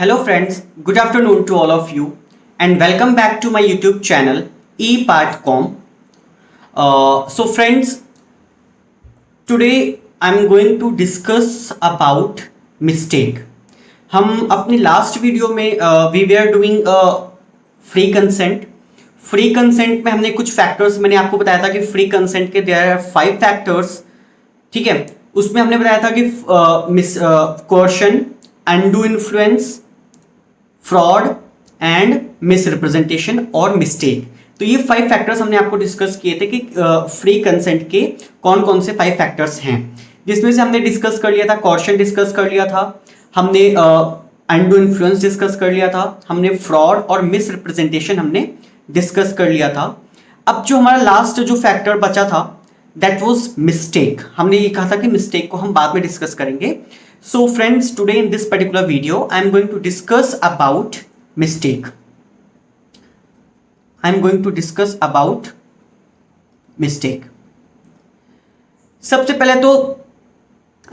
Hello friends, good afternoon to all of you and welcome back to my YouTube channel ePartCom. So friends, today I'm going to discuss about mistake. हम अपनी last video में we we are doing free consent. Free consent में हमने कुछ factors, मैंने आपको बताया था कि फ्री कंसेंट के देयर आर 5 फैक्टर्स. ठीक है, उसमें हमने बताया था कि coercion, undue influence, fraud and misrepresentation और मिस्टेक. तो ये 5 फैक्टर्स हमने आपको डिस्कस किए थे कि फ्री कंसेंट के कौन कौन से 5 फैक्टर्स हैं, जिसमें से हमने डिस्कस कर लिया था कॉर्शन, डिस्कस कर लिया था हमने, अनडू इन्फ्लुएंस डिस्कस कर लिया था हमने, फ्रॉड और मिसरिप्रेजेंटेशन हमने डिस्कस कर लिया था. अब जो हमारा लास्ट जो फैक्टर बचा था दैट वाज मिस्टेक. हमने ये कहा था कि मिस्टेक को हम बाद में डिस्कस करेंगे. So friends, today in this particular video I am going to discuss about mistake. I am going to discuss about mistake. सबसे पहले तो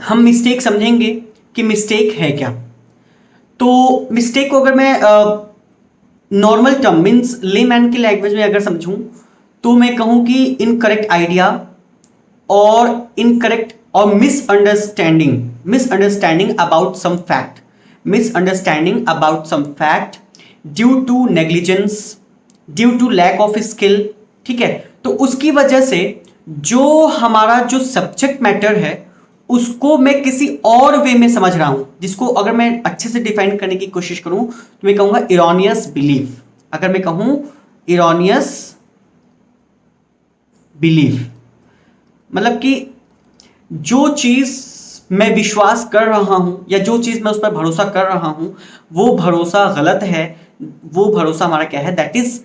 हम मिस्टेक समझेंगे कि मिस्टेक है क्या. तो मिस्टेक को अगर मैं नॉर्मल टर्म मीन्स लेमैन की लैंग्वेज में अगर समझूं तो मैं कहूं कि इनकरेक्ट आइडिया और इनकरेक्ट और misunderstanding about some fact, misunderstanding about some fact due to negligence, due to lack of skill. ठीक है, तो उसकी वजह से जो हमारा जो सब्जेक्ट मैटर है उसको मैं किसी और वे में समझ रहा हूं, जिसको अगर मैं अच्छे से डिफाइन करने की कोशिश करूं तो मैं कहूंगा इरोनियस बिलीफ. अगर मैं कहूं इरोनियस बिलीफ मतलब कि जो चीज मैं विश्वास कर रहा हूं या जो चीज मैं उस पर भरोसा कर रहा हूं वो भरोसा गलत है, वो भरोसा हमारा क्या है, that is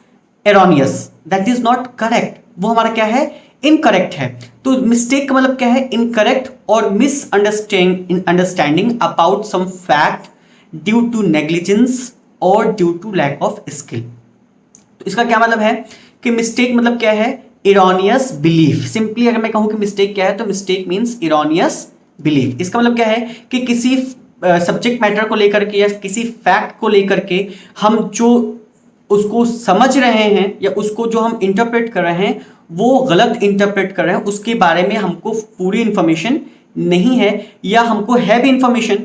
erroneous, that is not correct, वो हमारा क्या है, इनकरेक्ट है. तो मिस्टेक का मतलब क्या है, इनकरेक्ट और misunderstanding about some fact due to negligence और due to lack of skill. तो इसका क्या मतलब है कि मिस्टेक मतलब क्या है, इरोनियस बिलीफ. सिंपली अगर मैं कहूं कि मिस्टेक क्या है तो मिस्टेक मीन्स इरोनियस बिलीफ. इसका मतलब क्या है कि किसी सब्जेक्ट मैटर को लेकर के या किसी फैक्ट को लेकर के हम जो उसको समझ रहे हैं या उसको जो हम इंटरप्रेट कर रहे हैं वो गलत इंटरप्रेट कर रहे हैं, उसके बारे में हमको पूरी इंफॉर्मेशन नहीं है या हमको है भी इंफॉर्मेशन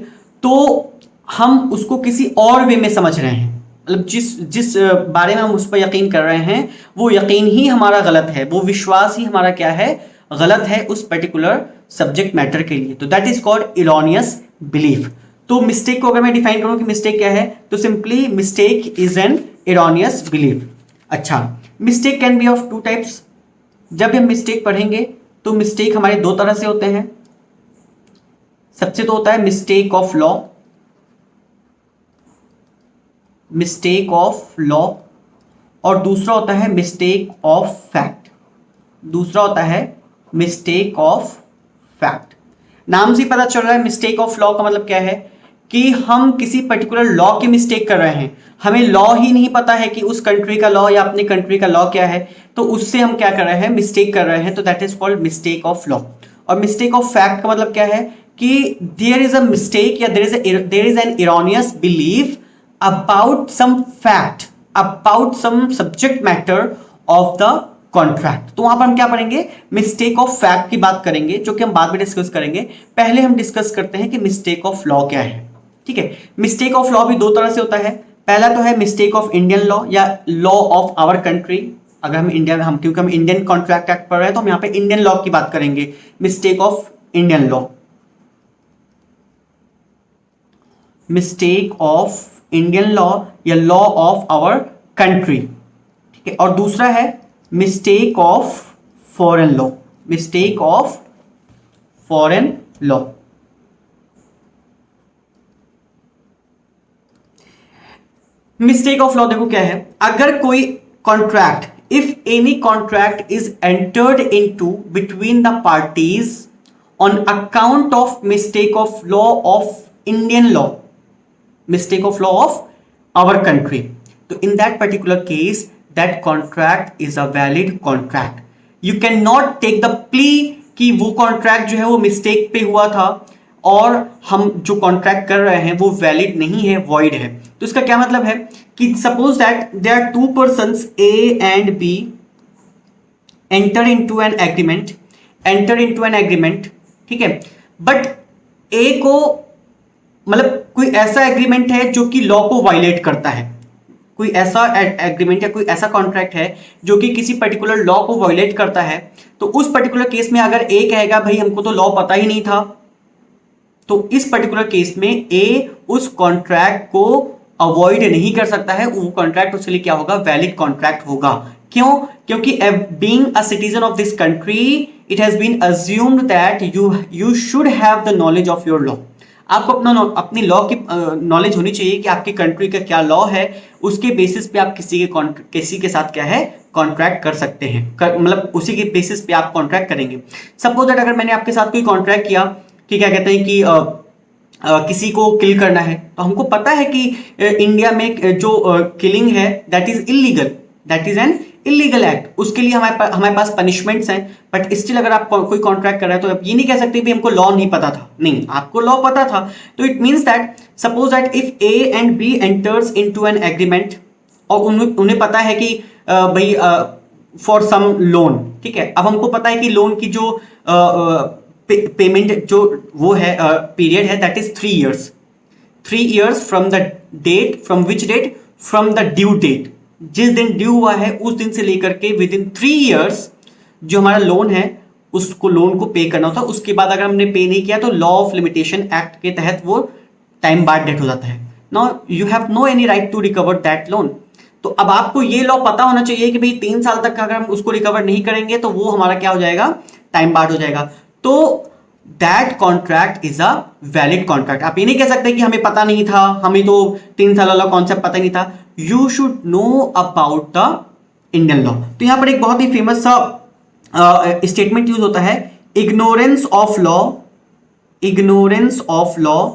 तो हम उसको किसी और वे में समझ रहे हैं. मतलब जिस बारे में हम उस पर यकीन कर रहे हैं वो यकीन ही हमारा गलत है, वो विश्वास ही हमारा क्या है, गलत है उस पर्टिकुलर सब्जेक्ट मैटर के लिए. तो that is called erroneous belief. तो मिस्टेक को अगर मैं डिफाइन करूं कि मिस्टेक क्या है तो simply mistake is an erroneous belief. अच्छा, mistake can be of 2 types. जब हम मिस्टेक पढ़ेंगे तो मिस्टेक हमारे 2 तरह से होते हैं. सबसे तो होता है mistake of law, mistake of law, और दूसरा होता है मिस्टेक ऑफ फैक्ट. दूसरा होता है मिस्टेक ऑफ फैक्ट. नाम से पता चल रहा है मिस्टेक ऑफ लॉ का मतलब क्या है कि हम किसी पर्टिकुलर लॉ की मिस्टेक कर रहे हैं, हमें लॉ ही नहीं पता है कि उस कंट्री का लॉ या अपनी कंट्री का लॉ क्या है, तो उससे हम क्या कर रहे हैं, मिस्टेक कर रहे हैं. तो that is called mistake of law. और मिस्टेक ऑफ फैक्ट का मतलब क्या है कि देयर इज अ मिस्टेक या there is an erroneous belief about some fact, about some subject matter of the contract. तो वहां पर हम क्या पढ़ेंगे, मिस्टेक ऑफ फैक्ट की बात करेंगे जो कि हम बाद में डिस्कस करेंगे. पहले हम डिस्कस करते हैं कि मिस्टेक ऑफ लॉ क्या है. ठीक है, मिस्टेक ऑफ लॉ भी 2 तरह से होता है. पहला तो है मिस्टेक ऑफ इंडियन लॉ या लॉ ऑफ आवर कंट्री. अगर हम इंडिया में क्योंकि हम इंडियन कॉन्ट्रैक्ट एक्ट पढ़ रहे हैं तो हम यहां पे इंडियन लॉ की बात करेंगे. Mistake of Indian law, mistake of Indian law या लॉ ऑफ आवर कंट्री. ठीक है, और दूसरा है mistake of foreign law, mistake of foreign law. Mistake of law देखो क्या है, अगर कोई contract, if any contract is entered into between the parties on account of mistake of law of Indian law, mistake of law of our country, तो in that particular case that contract is a valid contract. You can not take the plea कि वो contract जो है वो mistake पे हुआ था और हम जो कॉन्ट्रैक्ट कर रहे हैं वो वैलिड नहीं है, वॉइड है। तो इसका क्या मतलब है कि suppose that there are two persons A and B enter into an agreement, ठीक है, बट ए को मतलब कोई ऐसा एग्रीमेंट है जो कि लॉ को वायलेट करता है, कोई ऐसा एग्रीमेंट या कोई ऐसा कॉन्ट्रैक्ट है जो कि किसी पर्टिकुलर लॉ को वायलेट करता है, तो उस पर्टिकुलर केस में अगर ए कहेगा भाई हमको तो लॉ पता ही नहीं था, तो इस पर्टिकुलर केस में ए उस कॉन्ट्रैक्ट को अवॉइड नहीं कर सकता है, वो कॉन्ट्रैक्ट उसके लिए क्या होगा, वैलिड कॉन्ट्रैक्ट होगा। क्यों? क्योंकि being a citizen of this country it has been assumed that you should have the knowledge of your law. आपको अपनी लॉ की नॉलेज होनी चाहिए कि आपकी कंट्री का क्या लॉ है, उसके बेसिस पे आप किसी के साथ क्या है कॉन्ट्रैक्ट कर सकते हैं, मतलब उसी के बेसिस पे आप कॉन्ट्रैक्ट करेंगे। सपोज दैट अगर मैंने आपके साथ कोई कॉन्ट्रैक्ट किया कि क्या कहते हैं कि किसी को किल करना है, तो हमको पता है कि इंडिया में जो किलिंग है that is illegal, that is an illegal act, उसके लिए हमारे पास पनिशमेंट्स हैं, बट स्टिल अगर आप कोई कॉन्ट्रैक्ट कर रहे हैं तो आप ये नहीं कह सकते भी हमको लॉ नहीं पता था, नहीं, आपको लॉ पता था। तो it means that suppose that if A and B enters into an agreement, और उन्हें पता है कि भाई फॉर सम लोन, ठीक है, अब हमको पता है कि लोन की जो पेमेंट जो वो है पीरियड है that is 3 years from the date, from which date, from the due date, जिस दिन ड्यू हुआ है उस दिन से लेकर के विद इन 3 years जो हमारा लोन है उसको लोन को पे करना होता है। उसके बाद अगर हमने पे नहीं किया तो लॉ ऑफ लिमिटेशन एक्ट के तहत वो टाइम बार्ड डेट हो जाता है। Now you have no any right to recover that loan. तो अब आपको ये लॉ पता होना चाहिए कि भाई 3 साल तक अगर हम उसको रिकवर नहीं करेंगे तो वो हमारा क्या हो जाएगा, टाइम बार्ड हो जाएगा। तो that contract is a valid contract. आप ये नहीं कह सकते कि हमें पता नहीं था, हमें तो 3 साल वाला कॉन्सेप्ट पता ही नहीं था। You should know about the Indian law. तो यहां पर एक बहुत ही फेमस सा स्टेटमेंट यूज होता है, ignorance of law, ignorance of law,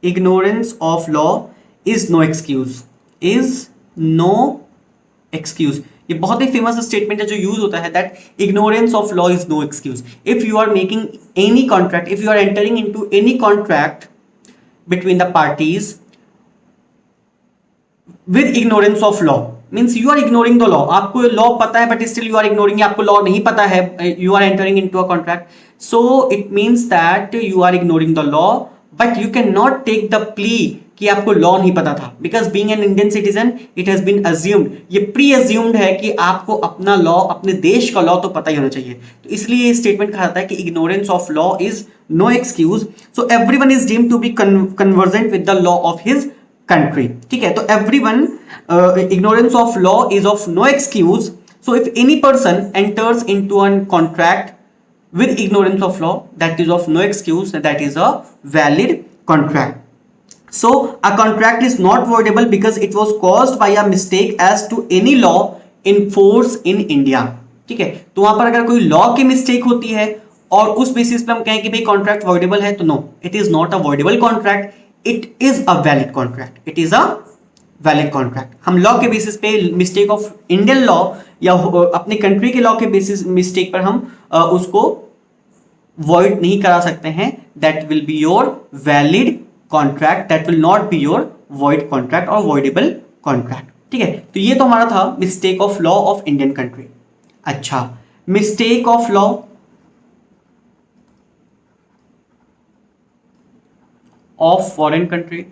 ignorance of law is no excuse, is no excuse. ये बहुत ही फेमस स्टेटमेंट है जो यूज होता है, that ignorance of law is no excuse. If you are making any contract, if you are entering into any contract between the parties with ignorance of law, means you are ignoring the law. आपको law पता है but still you are ignoring, आपको law नहीं पता है, you are entering into a contract, so it means that you are ignoring the law, but you can not take the plea कि आपको law नहीं पता था, because being an Indian citizen it has been assumed, ये pre assumed है कि आपको अपना लॉ, अपने देश का लॉ तो पता ही होना चाहिए। तो इसलिए ये स्टेटमेंट कहा जाता है कि ignorance of law is no excuse, so everyone is deemed to be convergent with the law of his country. ठीक है, तो everyone, ignorance of law is of no excuse. So if any person enters into a contract with ignorance of law, that is of no excuse, that is a valid contract. So a contract is not voidable because it was caused by a mistake as to any law in force in India. ठीक है, तो वहां पर अगर कोई law की mistake होती है और उस बेसिस पे हम कहें कि भाई कॉन्ट्रैक्ट वॉइडेबल है, तो no, it is not a voidable contract, it is a valid contract, it is a valid contract. हम लॉ के बेसिस पे, मिस्टेक ऑफ इंडियन लॉ या अपने कंट्री के लॉ के बेसिस मिस्टेक पर हम उसको वॉइड नहीं करा सकते हैं। That will be your valid contract, that will not be your void contract और वॉइडेबल कॉन्ट्रैक्ट। ठीक है, तो ये तो हमारा था mistake of law of Indian country. अच्छा, mistake of law of foreign country.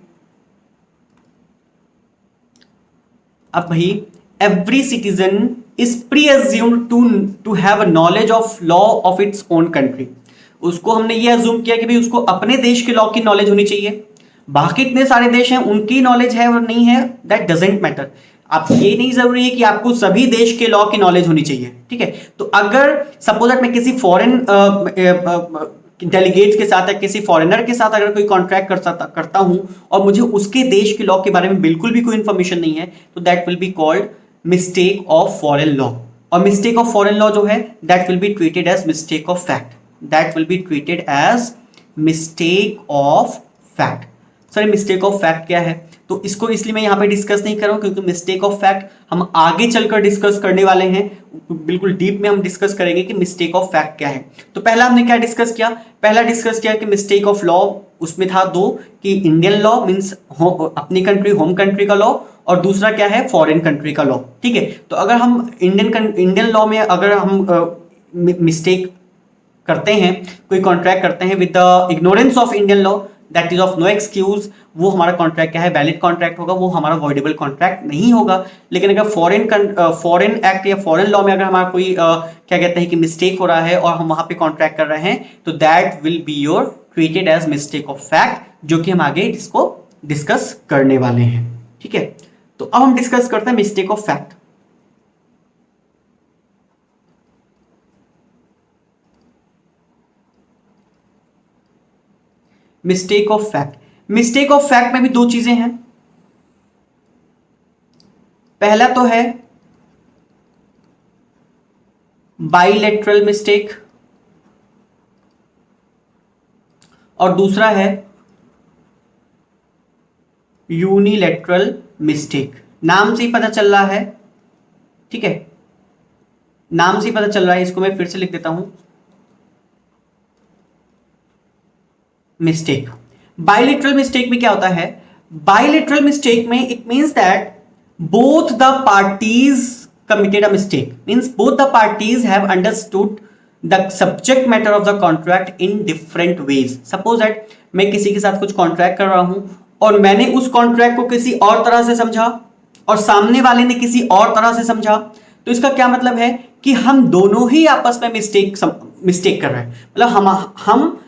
अब भाई every citizen is presumed to have knowledge of law of its own country. उसको हमने ये अज्यूम किया कि भाई उसको अपने देश के लॉ की नॉलेज होनी चाहिए, बाकी इतने सारे देश हैं उनकी नॉलेज है और नहीं है, दैट डजंट मैटर। आप ये नहीं जरूरी है कि आपको सभी देश के लॉ की नॉलेज होनी चाहिए। ठीक है, तो अगर सपोज दैट मैं किसी फॉरेन डेलीगेट्स के साथ या किसी फॉरेनर के साथ अगर कोई कॉन्ट्रैक्ट करता हूं और मुझे उसके देश के लॉ के बारे में बिल्कुल भी कोई इंफॉर्मेशन नहीं है, तो that will be called mistake of foreign law. और मिस्टेक ऑफ फॉरेन लॉ जो है that will be treated as mistake of fact, that will be treated as mistake of fact. Sir mistake of fact क्या है? तो इसको इसलिए मैं यहाँ पे डिस्कस नहीं कर रहा हूँ, क्योंकि मिस्टेक ऑफ फैक्ट हम आगे चलकर डिस्कस करने वाले हैं, बिल्कुल डीप में हम डिस्कस करेंगे कि मिस्टेक ऑफ फैक्ट क्या है। तो पहला हमने क्या डिस्कस किया, पहला डिस्कस किया कि मिस्टेक ऑफ लॉ, उसमें था दो, कि इंडियन लॉ मीन्स अपनी कंट्री होम कंट्री का लॉ, और दूसरा क्या है फॉरेन कंट्री का लॉ। ठीक है, तो अगर हम इंडियन लॉ में अगर हम मिस्टेक करते हैं, कोई कॉन्ट्रैक्ट करते हैं with the ignorance of Indian law, that is of no excuse, वो हमारा कॉन्ट्रैक्ट क्या है, वैलिड कॉन्ट्रैक्ट होगा, वो हमारा वॉइडेबल कॉन्ट्रैक्ट नहीं होगा। लेकिन अगर फॉरेन एक्ट या फॉरेन लॉ में अगर हमारा कोई क्या कहते हैं कि मिस्टेक हो रहा है और हम वहां पे कॉन्ट्रैक्ट कर रहे हैं, तो that will be your treated as mistake of fact, जो कि हम आगे इसको डिस्कस करने वाले हैं। ठीक है, तो अब हम डिस्कस करते हैं mistake of fact. Mistake of fact, mistake of fact में भी दो चीजें हैं। पहला तो है बाइलेटरल मिस्टेक, और दूसरा है यूनिलेटरल मिस्टेक। नाम से ही पता चल रहा है, ठीक है, नाम से ही पता चल रहा है, इसको मैं फिर से लिख देता हूं, मिस्टेक। बाइलेटरल मिस्टेक में क्या होता है, बाइलेटरल मिस्टेक में it means that both the parties committed a mistake, means both the parties have understood the subject matter of the contract in different ways. Suppose that मैं किसी के साथ कुछ कॉन्ट्रैक्ट कर रहा हूं और मैंने उस कॉन्ट्रैक्ट को किसी और तरह से समझा और सामने वाले ने किसी और तरह से समझा, तो इसका क्या मतलब है कि हम दोनों ही आपस में मिस्टेक कर रहे हैं। मतलब हम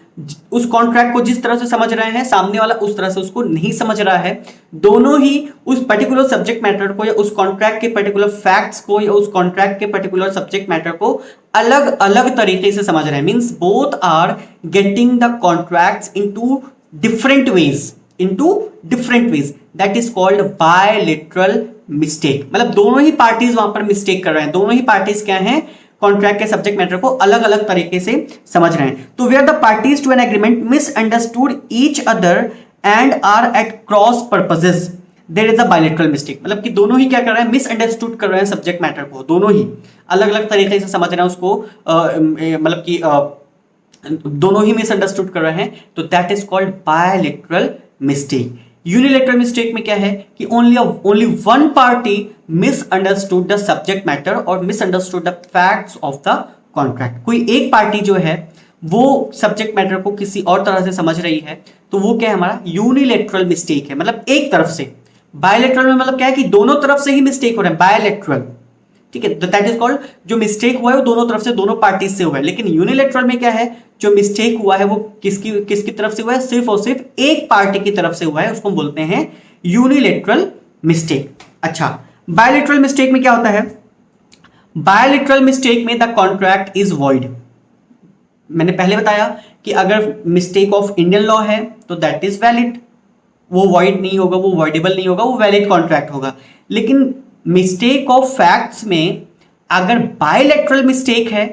उस कॉन्ट्रैक्ट को जिस तरह से समझ रहे हैं, सामने वाला उस तरह से उसको नहीं समझ रहा है। दोनों ही उस पर्टिकुलर सब्जेक्ट मैटर को या उस कॉन्ट्रैक्ट के पर्टिकुलर फैक्ट्स को या उस कॉन्ट्रैक्ट के पर्टिकुलर सब्जेक्ट मैटर को अलग अलग तरीके से समझ रहे हैं। Means both are getting the contracts into different ways, that is called bilateral mistake. मतलब दोनों ही पार्टीज वहां पर मिस्टेक कर रहे हैं, दोनों ही पार्टीज क्या हैं, कॉन्ट्रैक्ट के सब्जेक्ट मैटर को अलग अलग तरीके से समझ रहे हैं। तो where the parties to an agreement misunderstood each other and are at cross purposes, there is a bilateral mistake. मतलब कि दोनों ही क्या कर रहे हैं, मिसअंडरस्टूड कर रहे हैं सब्जेक्ट मैटर को, दोनों ही अलग अलग तरीके से समझ रहे हैं उसको, मतलब कि दोनों ही मिसअंडरस्टूड कर रहे हैं, तो that is called bilateral mistake. Unilateral mistake में क्या है कि only one party misunderstood the subject matter और misunderstood the facts of the contract. कोई एक पार्टी जो है वो सब्जेक्ट मैटर को किसी और तरह से समझ रही है, तो वो क्या है, हमारा यूनिलेटरल मिस्टेक है, मतलब एक तरफ से। बायलेटरल में मतलब क्या है कि दोनों तरफ से ही मिस्टेक हो रहा है, बायलेटरल, ठीक है, दैट इज कॉल्ड, जो मिस्टेक हुआ है वो दोनों तरफ से, दोनों पार्टीज से हुआ है। लेकिन यूनिलेटरल में क्या है, जो मिस्टेक हुआ है वो किसकी तरफ से हुआ है, सिर्फ और सिर्फ एक पार्टी की तरफ से हुआ है, उसको बोलते हैं यूनिलेटरल मिस्टेक। अच्छा, बायलेटरल मिस्टेक में क्या होता है, बायलेटरल मिस्टेक में द कॉन्ट्रैक्ट इज वॉइड। मैंने पहले बताया कि अगर मिस्टेक ऑफ इंडियन लॉ है तो दैट इज वैलिड, वो वॉइड नहीं होगा, वो वॉइडेबल नहीं होगा, वो वैलिड कॉन्ट्रैक्ट होगा। लेकिन मिस्टेक ऑफ फैक्ट्स में अगर बायलेटरल मिस्टेक है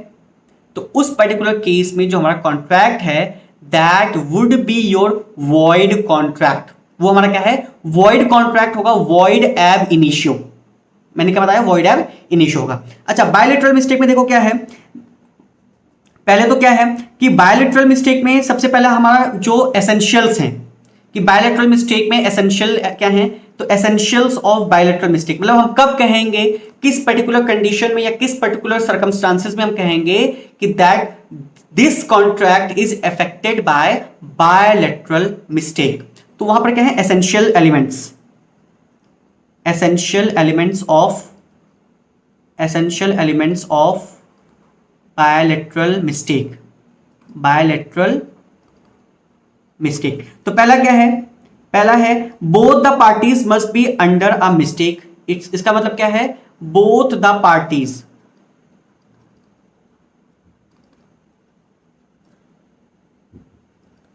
तो उस पर्टिकुलर केस में जो हमारा कॉन्ट्रैक्ट है that would be your void contract. वो हमारा क्या है, वॉइड कॉन्ट्रैक्ट होगा, वॉइड एब इनिशियो। मैंने क्या बताया, वॉइड एब इनिशियो होगा। अच्छा, बायलेटरल मिस्टेक में देखो क्या है, पहले तो क्या है कि बायलेटरल मिस्टेक में सबसे पहला हमारा जो एसेंशियल्स हैं कि बायलेटरल मिस्टेक में एसेंशियल क्या है, तो एसेंशियल्स ऑफ बायलेटरल मिस्टेक, मतलब हम कब कहेंगे, किस पर्टिकुलर कंडीशन में या किस पर्टिकुलर सर्कमस्टांसेस में हम कहेंगे कि that this contract is affected by bilateral mistake. तो वहां पर क्या है, essential elements, essential elements of bilateral mistake. तो पहला क्या है, पहला है both the parties must be under a mistake. इसका मतलब क्या है, both the parties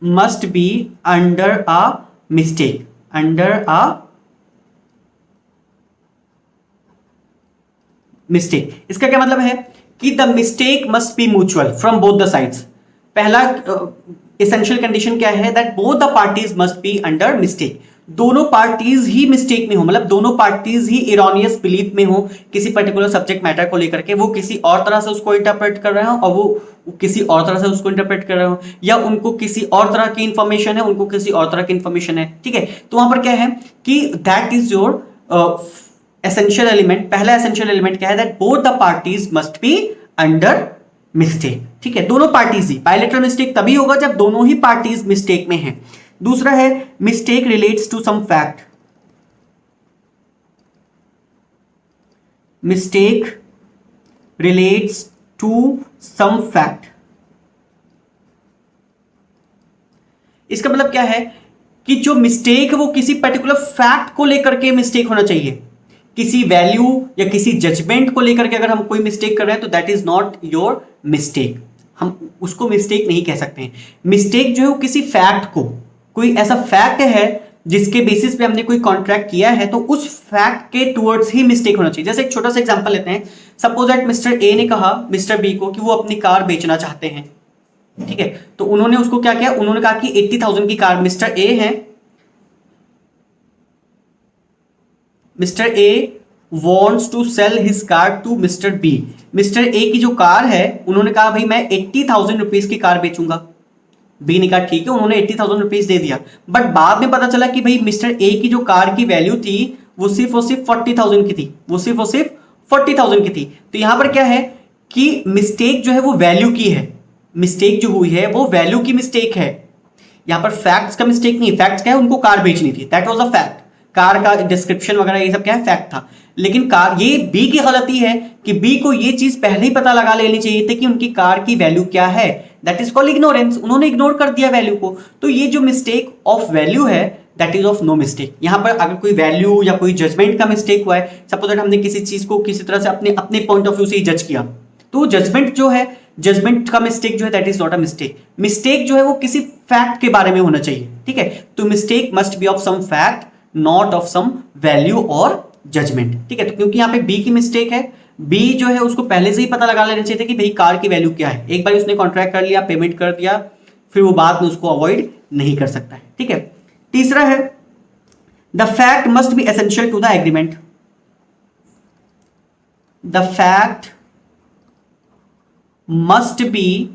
must be under a mistake, इसका क्या मतलब है कि the mistake must be mutual from both the sides. पहला एसेंशियल कंडीशन क्या है, that both the parties must be under mistake. दोनों पार्टीज ही मिस्टेक में हो, मतलब दोनों पार्टीज ही इरोनियस बिलीफ में हो किसी पर्टिकुलर सब्जेक्ट मैटर को लेकर के, वो किसी और तरह से उसको इंटरप्रेट कर रहे हो और वो किसी और तरह से उसको इंटरप्रेट कर रहे हो, या उनको किसी और तरह की इंफॉर्मेशन है, उनको किसी और तरह की इंफॉर्मेशन है, ठीक है। तो वहां पर क्या है कि that is your essential element. पहला एसेंशियल एलिमेंट क्या है, that both the parties must be under mistake, ठीक है, दोनों पार्टीज ही। बायलैटरल मिस्टेक तभी होगा जब दोनों ही पार्टीज मिस्टेक में हैं। दूसरा है mistake relates to some fact, mistake relates to some fact. इसका मतलब क्या है कि जो मिस्टेक है वो किसी पर्टिकुलर फैक्ट को लेकर के मिस्टेक होना चाहिए, किसी वैल्यू या किसी जजमेंट को लेकर के अगर हम कोई मिस्टेक कर रहे हैं तो that is not your mistake, हम उसको मिस्टेक नहीं कह सकते हैं। मिस्टेक जो है वो किसी फैक्ट को, कोई ऐसा फैक्ट है जिसके बेसिस पे हमने कोई कॉन्ट्रैक्ट किया है तो उस फैक्ट के टुवर्ड्स ही मिस्टेक होना चाहिए। जैसे एक छोटा सा एग्जांपल लेते हैं, सपोज दैट मिस्टर ए ने कहा मिस्टर बी को कि वो अपनी कार बेचना चाहते हैं, ठीक है। तो उन्होंने उसको क्या किया, उन्होंने कहा कि 80,000 की कार, मिस्टर ए है, mister A wants to sell his car to mister B. Mister A की जो कार है उन्होंने कहा भाई मैं 80,000 रुपीज की कार बेचूंगा। बी ने कहा ठीक है, उन्होंने 80,000 रुपीज दे दिया। बट बाद में पता चला कि भाई मिस्टर ए की जो कार की वैल्यू थी वो सिर्फ और सिर्फ 40,000 की थी, वो सिर्फ और सिर्फ 40,000 की थी। तो यहां पर क्या है कि मिस्टेक जो है वो वैल्यू की है, मिस्टेक जो हुई है वो वैल्यू की मिस्टेक है। यहां पर फैक्ट्स का मिस्टेक नहीं, फैक्ट्स क्या है, उनको कार बेचनी थी, that was a fact, car का डिस्क्रिप्शन वगैरह ये सब क्या है, फैक्ट था। लेकिन कार, ये बी की गलती है कि बी को ये चीज पहले ही पता लगा लेनी चाहिए थी कि उनकी कार की वैल्यू क्या है, दैट इज कॉल्ड इग्नोरेंस। उन्होंने इग्नोर कर दिया वैल्यू को। तो ये जो मिस्टेक ऑफ वैल्यू है that is of no mistake. यहां पर अगर कोई वैल्यू या कोई जजमेंट का मिस्टेक हुआ है, सपोज दैट हमने किसी चीज को किसी तरह से अपने अपने पॉइंट ऑफ व्यू से जज किया, तो जजमेंट जो है, जजमेंट का मिस्टेक जो है that is not a mistake. Mistake जो है वो किसी फैक्ट के बारे में होना चाहिए, ठीक है। तो mistake must be of some fact, not of some value और जजमेंट, ठीक है। तो क्योंकि यहाँ पे बी की मिस्टेक है, बी जो है उसको पहले से ही पता लगा लेना चाहिए था कि भाई कार की वैल्यू क्या है। एक बार उसने कॉन्ट्रैक्ट कर लिया, पेमेंट कर दिया, फिर वो बाद में उसको अवॉइड नहीं कर सकता है, ठीक है। तीसरा है the fact must be essential to the agreement, the fact must be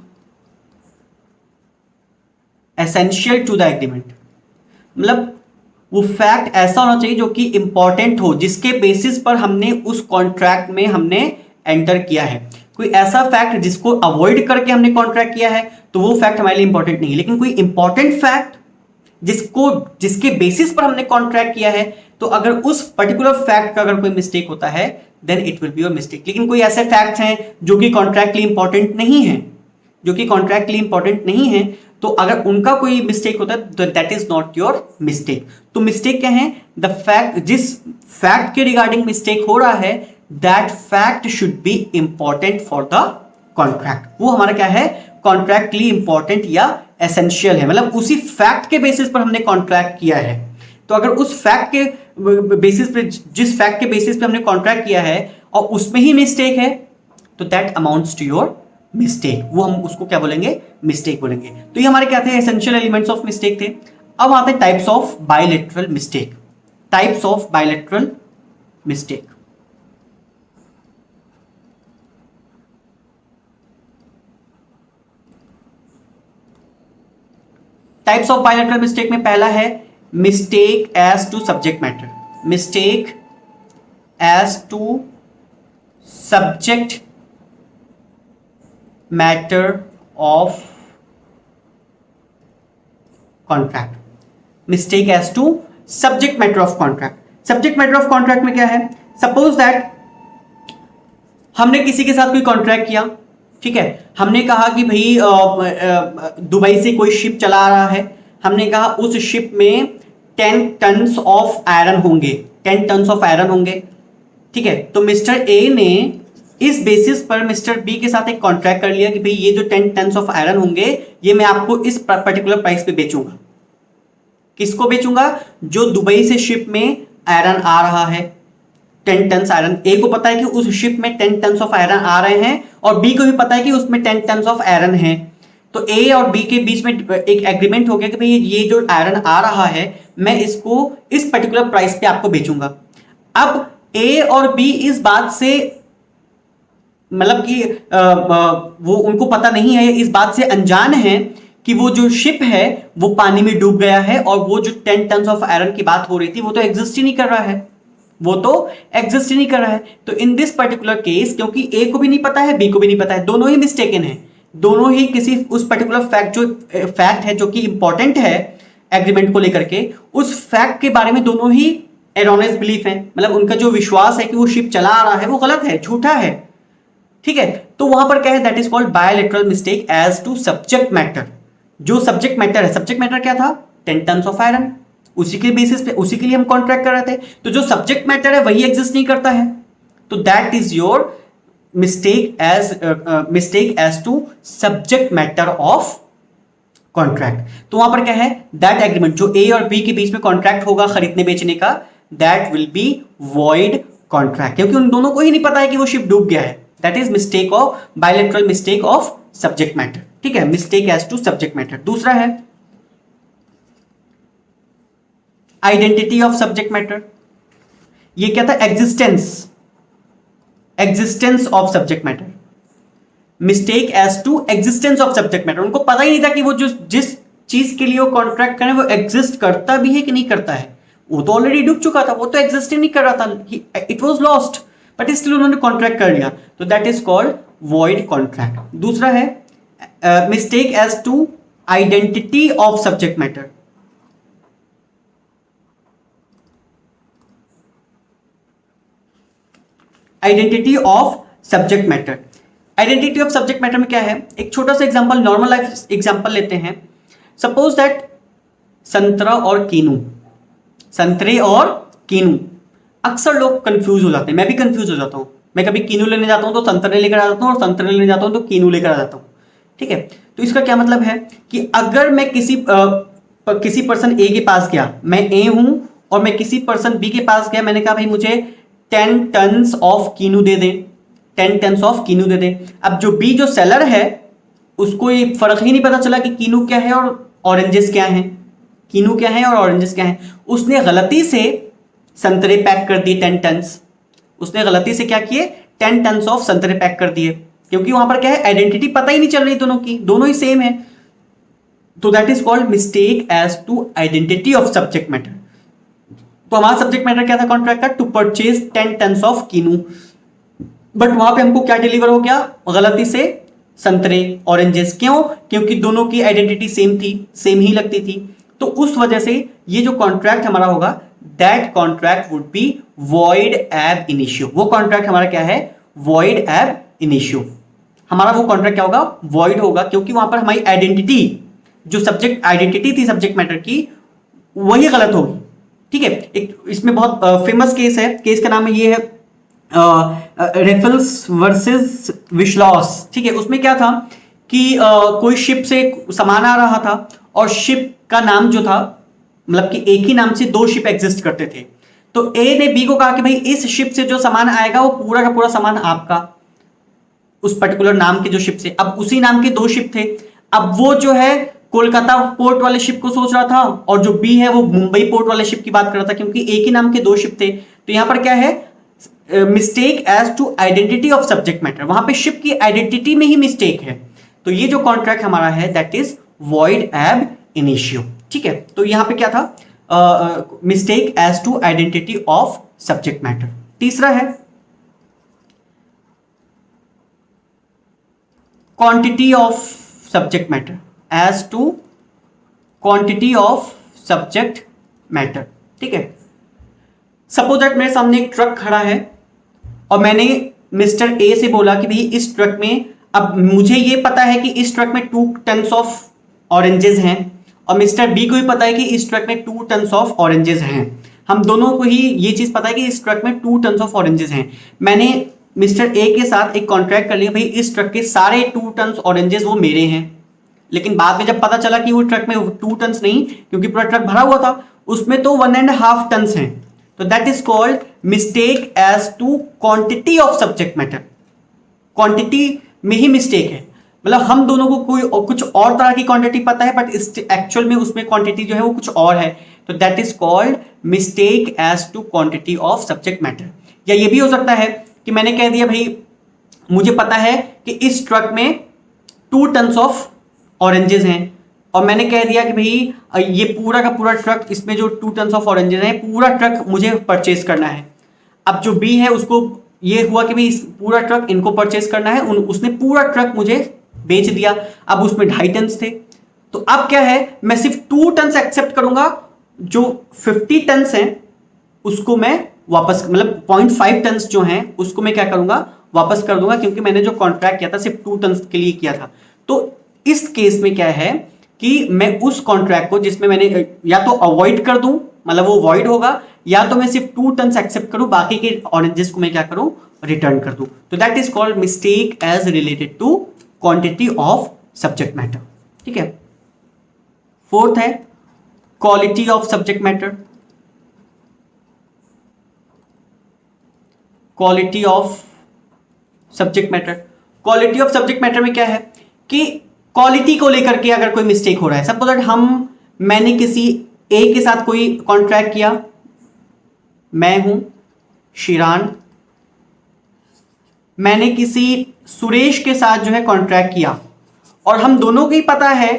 essential to the agreement. मतलब वो फैक्ट ऐसा होना चाहिए जो कि इंपॉर्टेंट हो, जिसके बेसिस पर हमने उस कॉन्ट्रैक्ट में हमने एंटर किया है। कोई ऐसा फैक्ट जिसको अवॉइड करके हमने कॉन्ट्रैक्ट किया है तो वो फैक्ट हमारे लिए इंपॉर्टेंट नहीं है। लेकिन कोई इंपॉर्टेंट फैक्ट जिसके बेसिस पर हमने कॉन्ट्रैक्ट किया है, तो अगर उस पर्टिकुलर फैक्ट का अगर कोई मिस्टेक होता है then it will be your mistake. लेकिन कोई ऐसे फैक्ट्स हैं जो कि कॉन्ट्रैक्ट के लिए इंपॉर्टेंट नहीं है, जो कि कॉन्ट्रैक्ट के लिए इंपॉर्टेंट नहीं है, तो अगर उनका कोई मिस्टेक होता है तो that is not your mistake. तो मिस्टेक क्या है, द फैक्ट, जिस फैक्ट के रिगार्डिंग मिस्टेक हो रहा है that fact should be important for the contract. वो हमारा क्या है, कॉन्ट्रैक्ट के लिए इंपॉर्टेंट या एसेंशियल है, मतलब उसी फैक्ट के बेसिस पर हमने कॉन्ट्रैक्ट किया है। तो अगर उस फैक्ट के बेसिस पे, जिस फैक्ट के बेसिस पे हमने कॉन्ट्रैक्ट किया है और उसमें ही मिस्टेक है तो that amounts to your mistake, वो हम उसको क्या बोलेंगे, मिस्टेक बोलेंगे। तो ये हमारे क्या थे, एसेंशियल एलिमेंट्स ऑफ मिस्टेक थे। अब आते हैं types of bilateral mistake. Types of bilateral mistake, types of bilateral mistake में पहला है mistake as to subject matter, mistake as to subject matter of contract, mistake as to subject matter of contract. Subject matter of contract में क्या है, suppose that हमने किसी के साथ कोई कॉन्ट्रैक्ट किया, ठीक है। हमने कहा कि भाई दुबई से कोई शिप चला रहा है, हमने कहा उस शिप में 10 टन्स ऑफ आयरन होंगे, 10 टन्स ऑफ आयरन होंगे, ठीक है। तो मिस्टर ए ने इस बेसिस पर मिस्टर बी के साथ एक कॉन्ट्रैक्ट कर लिया कि भाई ये जो 10 टन्स ऑफ आयरन होंगे ये मैं आपको इस पर्टिकुलर प्राइस पे बेचूंगा। किसको बेचूंगा, जो दुबई से शिप में आयरन आ रहा है, 10 टन्स आयरन। ए को पता है कि उस शिप में 10 टन्स ऑफ आयरन आ रहे हैं और बी को भी पता है कि उसमें 10 टन्स ऑफ आयरन है। तो ए और बी के बीच में एक एग्रीमेंट हो गया कि भाई ये जो आयरन आ रहा है मैं इसको इस पर्टिकुलर प्राइस पे आपको बेचूंगा। अब ए और बी इस बात से मतलब कि वो उनको पता नहीं है, इस बात से अनजान है कि वो जो शिप है वो पानी में डूब गया है और वो जो 10 टन ऑफ आयरन की बात हो रही थी वो तो एग्जिस्ट ही नहीं कर रहा है, वो तो एग्जिस्ट ही नहीं कर रहा है। तो इन दिस पर्टिकुलर केस क्योंकि ए को भी नहीं पता है बी को भी नहीं पता है, दोनों ही मिस्टेकन है, दोनों ही किसी उस पर्टिकुलर फैक्ट है जो कि इंपॉर्टेंट है एग्रीमेंट को लेकर के, उस फैक्ट के बारे में दोनों ही एरोनियस बिलीफ है, मतलब उनका जो विश्वास है कि वो शिप चला आ रहा है वो गलत है, झूठा है। ठीक है, तो वहां पर क्या है, that is called bilateral mistake as to subject matter. जो सब्जेक्ट मैटर है, सब्जेक्ट मैटर क्या था, 10 टन ऑफ आयरन, उसी के बेसिस पे, उसी के लिए हम कॉन्ट्रैक्ट कर रहे थे, तो जो सब्जेक्ट मैटर है वही एग्जिस्ट नहीं करता है, तो that is your mistake as to subject matter of contract. तो वहां पर क्या है, दैट एग्रीमेंट जो ए और बी के बीच में कॉन्ट्रैक्ट होगा खरीदने बेचने का, that will be void contract, क्योंकि उन दोनों को ही नहीं पता है कि वो शिप डूब गया है। That is mistake of bilateral mistake of subject matter. ठीक है, mistake as to subject matter. दूसरा है आइडेंटिटी ऑफ सब्जेक्ट मैटर। ये क्या था, existence of subject matter. Mistake as to existence of subject matter, उनको पता ही नहीं था कि वो जो जिस चीज के लिए वो कॉन्ट्रैक्ट करें वो एग्जिस्ट करता भी है कि नहीं करता है, वो तो ऑलरेडी डूब चुका था, वो तो एग्जिस्ट ही नहीं कर रहा था, it was lost, but still उन्होंने कॉन्ट्रैक्ट कर लिया, तो that is called void contract. दूसरा है mistake as to identity of subject matter. Identity of subject matter, identity of subject matter में क्या है, एक छोटा सा एग्जांपल, नॉर्मल लाइफ एग्जांपल लेते हैं। सपोज दैट संतरा और कीनू, संतरे और कीनू, अक्सर लोग कंफ्यूज हो जाते हैं, मैं भी कंफ्यूज हो जाता हूं, मैं कभी कीनू लेने जाता हूं तो संतरे लेकर आ जाता हूं और संतरे लेने जाता हूं तो कीनू लेकर आ जाता हूं। ठीक है, तो इसका क्या मतलब है कि अगर मैं किसी पर्सन ए के पास गया, मैं ए हूं और मैं किसी पर्सन बी के पास गया, मैंने कहा भाई मुझे 10 टन्स ऑफ कीनू दे दें, 10 टन्स ऑफ कीनू दे दें। अब जो बी जो सेलर है उसको ये फर्क ही नहीं पता चला कि कीनू क्या है और ऑरेंजेस क्या हैं, कीनू क्या है और ऑरेंजेस क्या हैं, उसने गलती से संतरे पैक कर दिए 10 टन्स, उसने गलती से क्या किए 10 टन्स ऑफ संतरे पैक कर दिए, क्योंकि वहां पर क्या है, आइडेंटिटी पता ही नहीं चल रही दोनों की, दोनों ही सेम है, तो that is called mistake as to identity of subject matter. तो हमारा सब्जेक्ट मैटर क्या था कॉन्ट्रैक्ट का, to purchase 10 tons of kinnow, but वहां पे हमको क्या डिलीवर हो गया, गलती से संतरे ऑरेंजेस, क्यों, क्योंकि दोनों की आइडेंटिटी सेम थी, सेम ही लगती थी, तो उस वजह से ये जो कॉन्ट्रैक्ट हमारा होगा, that contract would be void ab initio. वो कॉन्ट्रैक्ट हमारा क्या है, वॉइड एब इनिशियो, हमारा वो कॉन्ट्रैक्ट क्या होगा, वॉइड होगा, क्योंकि वहां पर हमारी आइडेंटिटी, जो सब्जेक्ट आइडेंटिटी थी सब्जेक्ट मैटर की, वही गलत होगी। ठीक है, एक इसमें बहुत फेमस केस है, केस का नाम है ये है रेफल्स वर्सेस विश्लॉस। ठीक है, उसमें क्या था कि कोई शिप से सामान आ रहा था और शिप का नाम जो था, मतलब कि एक ही नाम से 2 शिप एग्जिस्ट करते थे, तो ए ने बी को कहा कि भाई इस शिप से जो सामान आएगा वो पूरा का पूरा सामान आपका, उस पर्टिकुलर नाम के जो शिप से, अब उसी नाम के 2 शिप थे, अब वो जो है कोलकाता पोर्ट वाले शिप को सोच रहा था और जो बी है वो मुंबई पोर्ट वाले शिप की बात कर रहा था, क्योंकि एक ही नाम के 2 शिप थे, तो यहां पर क्या है, mistake as to identity of subject matter, वहां पे शिप की आइडेंटिटी में ही मिस्टेक है, तो ये जो कॉन्ट्रैक्ट हमारा है that is void ab initio. ठीक है, तो यहां पे क्या था, mistake as to identity of subject matter. तीसरा है quantity of subject matter as to quantity of subject matter. ठीक है, सपोज दैट मेरे सामने एक ट्रक खड़ा है और मैंने मिस्टर ए से बोला कि भाई इस ट्रक में, अब मुझे ये पता है कि इस ट्रक में 2 टन्स ऑफ ऑरेंजेस हैं और मिस्टर बी को भी पता है कि इस ट्रक में 2 टन्स ऑफ ऑरेंजेस हैं, हम दोनों को ही ये चीज पता है कि इस ट्रक में 2 टन्स ऑफ ऑरेंजेस हैं। मैंने मिस्टर ए के साथ एक कॉन्ट्रैक्ट कर लिया, भाई इस ट्रक के सारे 2 टन्स ऑरेंजेस वो मेरे हैं, लेकिन बाद में जब पता चला कि वो ट्रक में 2 टन्स नहीं, क्योंकि पूरा ट्रक भरा हुआ था, उसमें तो 1.5 टन्स हैं, तो that is called mistake as to quantity of subject matter. Quantity में ही मिस्टेक है, मतलब हम दोनों को कोई कुछ और तरह की क्वांटिटी पता है, बट एक्चुअल में उसमें क्वांटिटी जो है वो कुछ और है, तो that is called mistake as to quantity of subject matter. या ये भी हो सकता है कि मैंने कह दिया भाई मुझे पता है कि इस ट्रक में 2 टन्स ऑफ ऑरेंजेस हैं, और मैंने कह दिया कि भाई ये पूरा का पूरा ट्रक, इसमें जो 2 टन्स ऑफ ऑरेंजेस हैं, पूरा ट्रक मुझे परचेज करना है। अब जो बी है उसको ये हुआ कि भाई इस पूरा ट्रक इनको परचेज करना है, उसने पूरा ट्रक मुझे बेच दिया। अब उसमें 2.5 टन्स थे, तो अब क्या है, मैं सिर्फ 2 टन्स एक्सेप्ट करूंगा, जो 50 टन्स हैं उसको मैं वापस, मतलब 0.5 टन्स जो हैं उसको मैं क्या करूंगा, वापस कर दूंगा, क्योंकि मैंने जो कॉन्ट्रैक्ट किया था सिर्फ 2 टन्स के लिए किया था। तो इस केस में क्या है कि मैं उस कॉन्ट्रैक्ट को जिसमें मैंने या तो अवॉइड कर दूं, मतलब वो वॉइड होगा, या तो मैं सिर्फ 2 टन्स एक्सेप्ट करूं, बाकी के ऑरेंजेस को मैं क्या करूं, रिटर्न कर दूं। तो that is called mistake as related to quantity of subject matter. ठीक है। फोर्थ है quality of subject matter. Quality of subject matter, quality of subject matter में क्या है कि क्वालिटी को लेकर के अगर कोई मिस्टेक हो रहा है, सपोज दैट मैंने किसी ए के साथ कोई कॉन्ट्रैक्ट किया, मैं हूं शिरान, मैंने किसी सुरेश के साथ जो है कॉन्ट्रैक्ट किया, और हम दोनों को ही पता है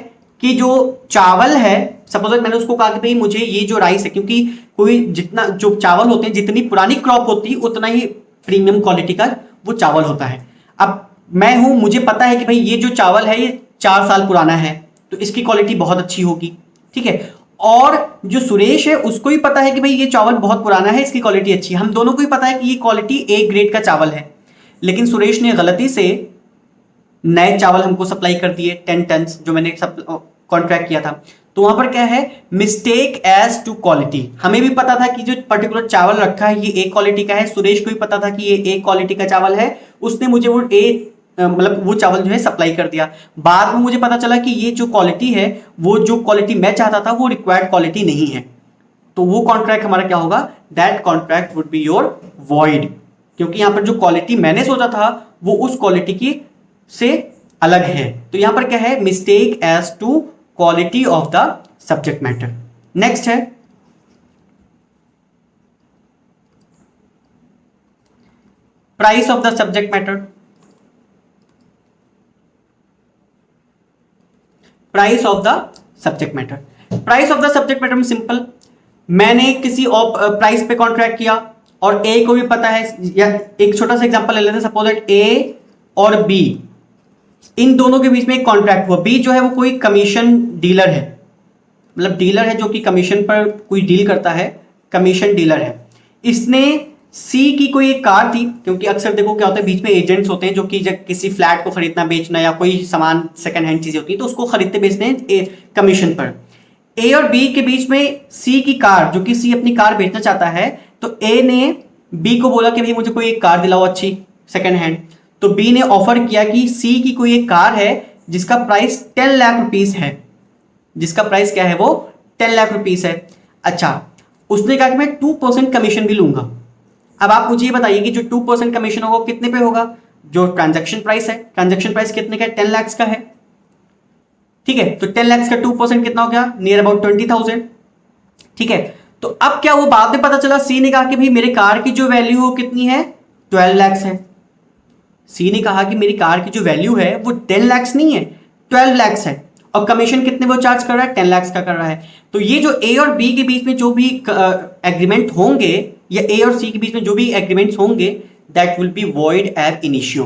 कि जो चावल है, सपोज दैट मैंने उसको कहा कि भाई मुझे ये जो राइस है, क्योंकि कोई जितना जो चावल होते हैं, जितनी पुरानी क्रॉप होती है उतना ही प्रीमियम क्वालिटी का वो चावल होता है। अब मैं हूं, मुझे पता है कि भाई ये जो चावल है ये 4 साल पुराना है, तो इसकी क्वालिटी बहुत अच्छी होगी। ठीक है। और जो सुरेश है उसको ही पता है कि भाई ये चावल बहुत पुराना है, इसकी क्वालिटी अच्छी है। हम दोनों को ही पता है कि ये क्वालिटी ए ग्रेड का चावल है, लेकिन सुरेश ने गलती से नए चावल हमको सप्लाई कर दिए 10 टन्स, जो मैंने कॉन्ट्रैक्ट किया था। तो वहां पर क्या है, मिस्टेक एज टू क्वालिटी। हमें भी पता था कि जो पर्टिकुलर चावल रखा है ये ए क्वालिटी का है, सुरेश को भी पता था कि ये ए क्वालिटी का चावल है, उसने मुझे वो मतलब वो चावल जो है सप्लाई कर दिया। बाद में मुझे पता चला कि ये जो क्वालिटी है, वो जो क्वालिटी मैं चाहता था वो रिक्वायर्ड क्वालिटी नहीं है, तो वो कॉन्ट्रैक्ट हमारा क्या होगा, that contract would be your void, क्योंकि यहां पर जो क्वालिटी मैंने सोचा था वो उस क्वालिटी की से अलग है। तो यहां पर क्या है, mistake as to quality of the subject matter. Next है price of the subject matter. Price of the subject matter, price of the subject matter में सिंपल, मैंने किसी प्राइस पे कॉन्ट्रैक्ट किया और ए को भी पता है, या एक छोटा सा एग्जांपल ले लेते हैं, सपोज दैट ए और बी, इन दोनों के बीच में एक कॉन्ट्रैक्ट हुआ। बी जो है वो कोई कमीशन डीलर है, मतलब डीलर है जो कि कमीशन पर कोई डील करता है, कमीशन डीलर है। इसने सी की कोई एक कार थी, क्योंकि अक्सर देखो क्या होता है, बीच में एजेंट्स होते हैं जो कि जब किसी फ्लैट को खरीदना बेचना या कोई सामान सेकंड हैंड चीजें होती है तो उसको खरीदते बेचते हैं कमीशन पर। ए और बी के बीच में सी की कार, जो कि सी अपनी कार बेचना चाहता है, तो ए ने बी को बोला कि भाई मुझे कोई एक कार दिलाओ अच्छी सेकंड हैंड। तो बी ने ऑफर किया कि सी की कोई एक कार है जिसका प्राइस 10 लाख रुपीस है, जिसका प्राइस क्या है, वो 10 लाख रुपीस है। अच्छा, उसने कहा कि मैं 2% कमीशन भी लूंगा। अब आप मुझे ये बताइए कि जो 2% कमीशन होगा कितने पे होगा, जो ट्रांजैक्शन प्राइस है, ट्रांजैक्शन प्राइस कितने का है, 10 लाख का है। ठीक है, तो 10 लाख का 2% कितना हो गया, नियर अबाउट 20,000। ठीक है, तो अब क्या हुआ, बाद में पता चला सी ने कहा कि भाई मेरे कार की जो वैल्यू हो कितनी है, 12 लाख है। सी ने कहा कि मेरी कार की जो वैल्यू है वो 10 लाख नहीं है, 12 लाख है, और कमीशन कितने वो चार्ज कर रहा है, 10 लाख का कर रहा है। तो ये जो ए और बी के बीच में जो भी एग्रीमेंट होंगे, या ए और सी के बीच में जो भी एग्रीमेंट्स होंगे, that will be void ab initio.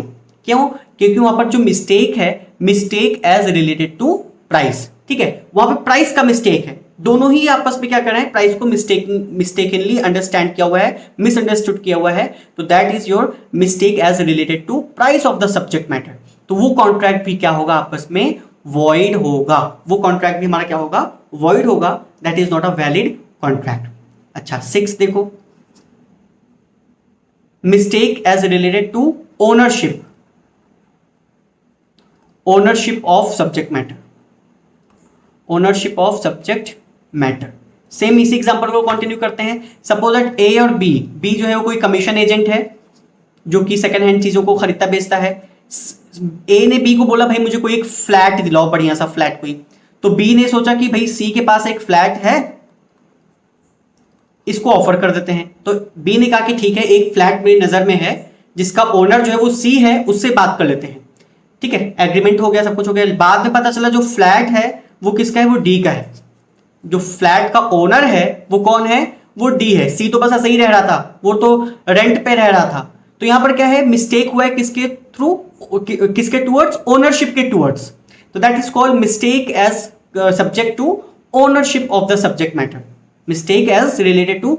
क्यों, क्योंकि वहां पर जो मिस्टेक है, mistake as related to price. ठीक है, वहां पर प्राइस का मिस्टेक है, दोनों ही आपस में क्या कर रहे हैं, प्राइस को मिस्टेकनली अंडरस्टैंड किया हुआ है, मिसअंडरस्टूड किया हुआ है, तो that is your mistake as related to price of the subject matter. तो वो कॉन्ट्रैक्ट भी क्या होगा, आपस में वॉइड होगा, वो कॉन्ट्रैक्ट भी हमारा क्या होगा, वॉइड होगा, that is not a valid contract. अच्छा, 6 देखो, mistake as related to ownership, ownership of subject matter, ownership of subject matter. Same इसी एग्जांपल को कंटिन्यू करते हैं। सपोज दैट ए और बी, बी जो है वो कोई कमीशन एजेंट है जो कि सेकंड हैंड चीजों को खरीदता बेचता है। ए ने बी को बोला भाई मुझे कोई एक फ्लैट दिलाओ, बढ़िया सा फ्लैट कोई। तो बी ने सोचा कि भाई सी के पास एक फ्लैट है, इसको ऑफर कर देते हैं। तो बी ने कहा कि ठीक है, एक फ्लैट मेरी नजर में है जिसका ओनर जो है वो सी है, उससे बात कर लेते हैं। ठीक है, एग्रीमेंट हो गया, सब कुछ हो गया। बाद में पता चला जो फ्लैट है वो किसका है, वो डी का है। जो फ्लैट का ओनर है वो कौन है, वो डी है। सी तो बस ऐसे ही रह रहा था, वो तो रेंट पे रह रहा था। तो यहां पर क्या है, मिस्टेक हुआ है किसके थ्रू, किसके टुवर्ड्स, ओनरशिप के टुवर्ड्स। तो that is called mistake as subject to ownership of the subject matter. Mistake as related to